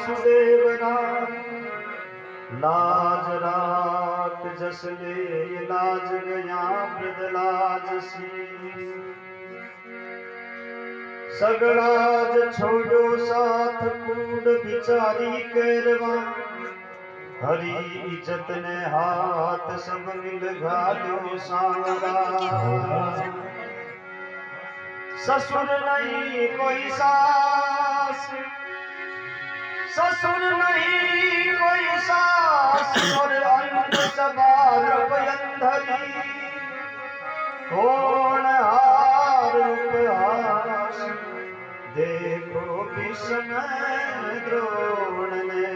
वासुदेव राम। लाज राख जस ले लाज गया वृद लाज सी। सगराज छोड़ो साथ कूड़ बिचारी केरवा। हरी इज्जत ने हाथ सब मिल घालो सांगरा। ससुर नहीं कोई सास, ससुर नहीं कोई सास, और अंत सवार अंधरी। कौन हार उपहास देखो भीष्म द्रोण ने।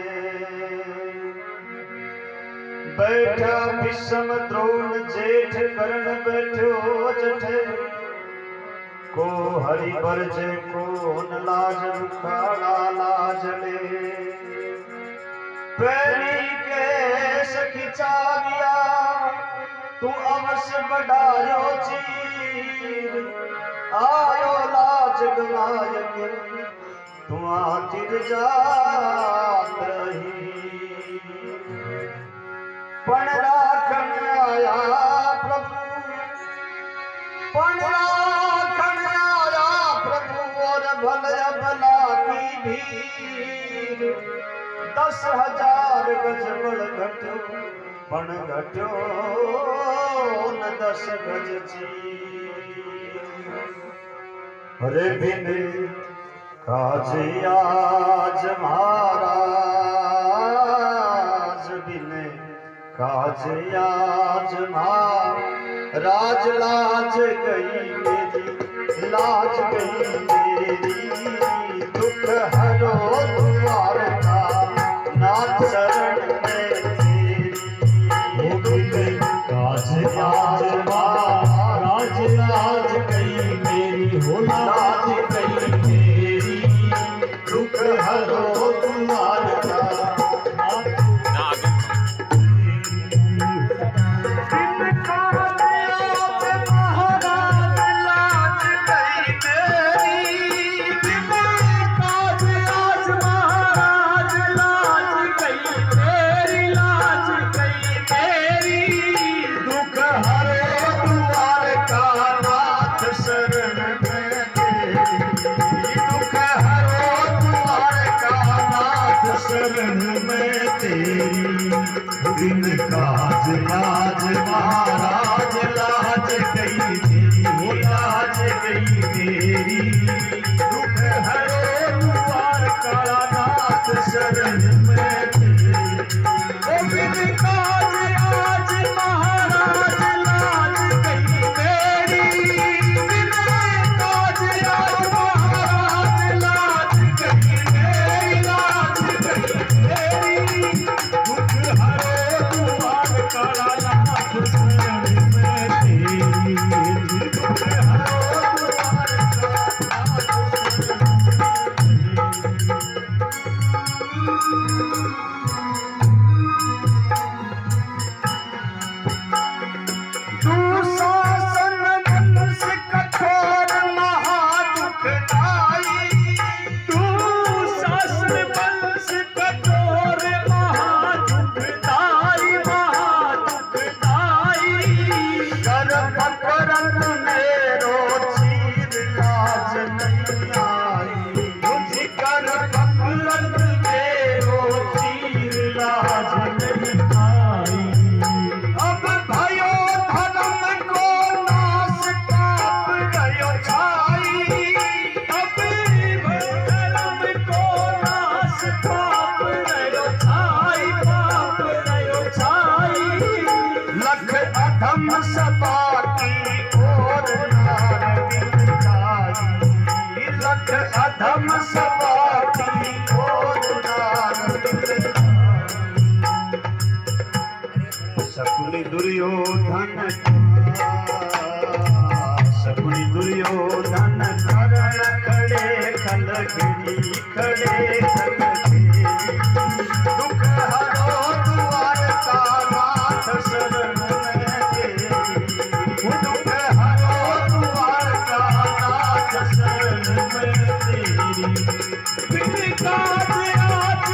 बैठा भीष्म द्रोण जेठ करण बैठो जठे। को हरि बरजे कोन लाज रुखाड़ा लाज ले। पैरी के सखी चाविया तू अवश्य बढ़ायो चीर। आयो लाज गवाय के तू आतिर जात रही। पण राखन आया प्रभु, पण राखन आया प्रभु, और भलया भला की भीड़। 10,000 गज बड़ घटो, पण घटो न 10 गज चीर। अरे बिन काज आज महाराज, बिन काज आज महाराज। लाज गई मेरी, लाज गई मेरी। दुख हरो द्वार का नाथ शरण में तेरी। बिन काज आज महाराज, लाज गई मेरी हो, लाज गई मेरी। दुख हरो द्वार का बिन काज आज महाराज। लाज गई मेरी हो, लाज गई मेरी। दुख हरो द्वार का नाथ शरण में तेरी। बिन काज आज महाराज, लाज गई मेरी। बिन काज आज महाराज, लाज गई मेरी, लाज गई मेरी। दुख हरो द्वार का नाथ शरण में तेरी। दुख हरो द्वार का नाथ अधम सपाटी सकुली दुर्योधन, सकुली दुर्योधन करण खड़े खलगिरी, खड़े खलगिरी। दुख हरो द्वार का नाथ शरण में तेरी। दुख हरो द्वार का नाथ शरण में तेरी। बिन काज आज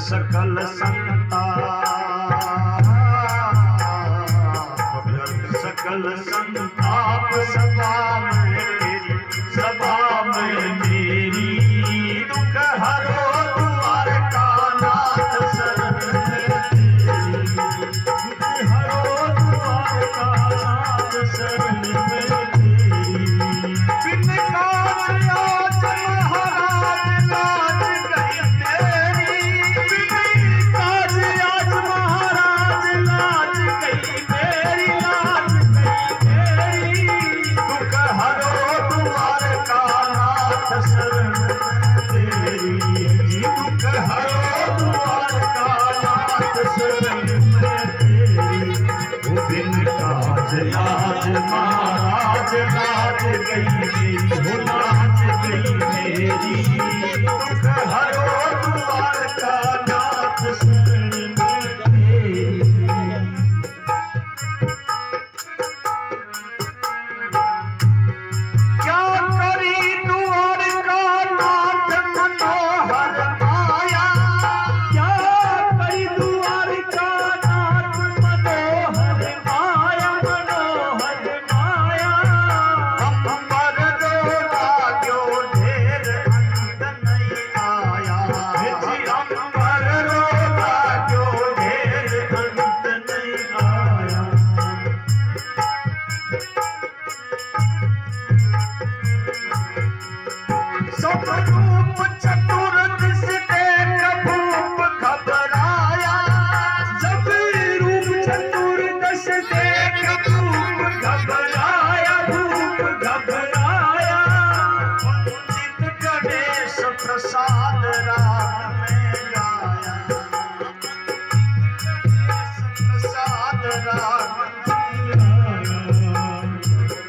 सकल संताप सभा में तेरी, सभा में मेरी, दुख हरो द्वार का नाथ शरण में तेरी, दुख हरो द्वार का नाथ शरण में तेरी। बिन काज आज महाराज लाज गई तेरी, बिन काज आज महाराज लाज गई मेरी, लाज गई मेरी, दुख हरो द्वार का नाथ शरण तेरी, दुख हरो द्वार का नाथ शरण तेरी। बिन काज आज महाराज लाज गई मेरी, लाज गई मेरी, दुख हरो द्वार का नाथ शरण तेरी। क्या करी द्वार का नाथ मनोहर माया, क्या करी द्वार का नाथ मनोहर माया, मनोहर माया। अंबर रोला क्यों ढेर अंत नहीं आया, अंबर रोला क्यों ढेर अंत नहीं आया। सब रूप चतुर दिस देख भूप घबराया, सब रूप चतुर दस देख भूप घबराया, भूप घबराया। पंडित गणेश प्रसाद राग में गाया, प्रसाद राग में गाया।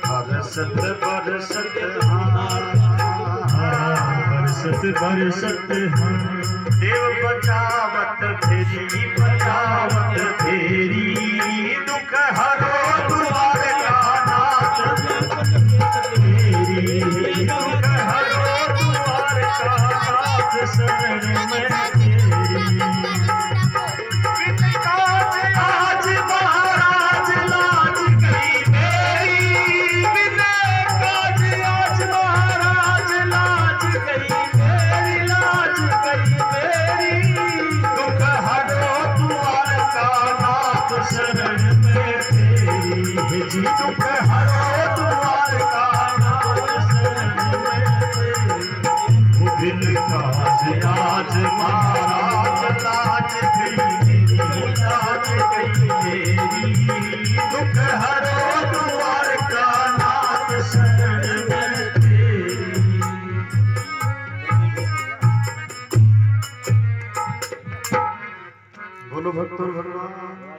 बरसत बरसत बरसत देव बचावत फेरी, बचावत फेरी, दुख हरो द्वार का नाथ तेरी, दुख हरो द्वार का नाथ शरण में तेरी। बिन काज आज महाराज लाज गई मेरी, बिन काज आज महाराज लाज गई मेरी, लाज गई मेरी, दुख हरो द्वार का नाथ शरण में तेरी, जी दुख हरो द्वार का नाथ शरण में तेरी। बिन काज आज महाराज लाज गई मेरी, लाज गई मेरी, दुख हरो द्वार का नाथ शरण में तेरी। बोलो भक्तों भगवान।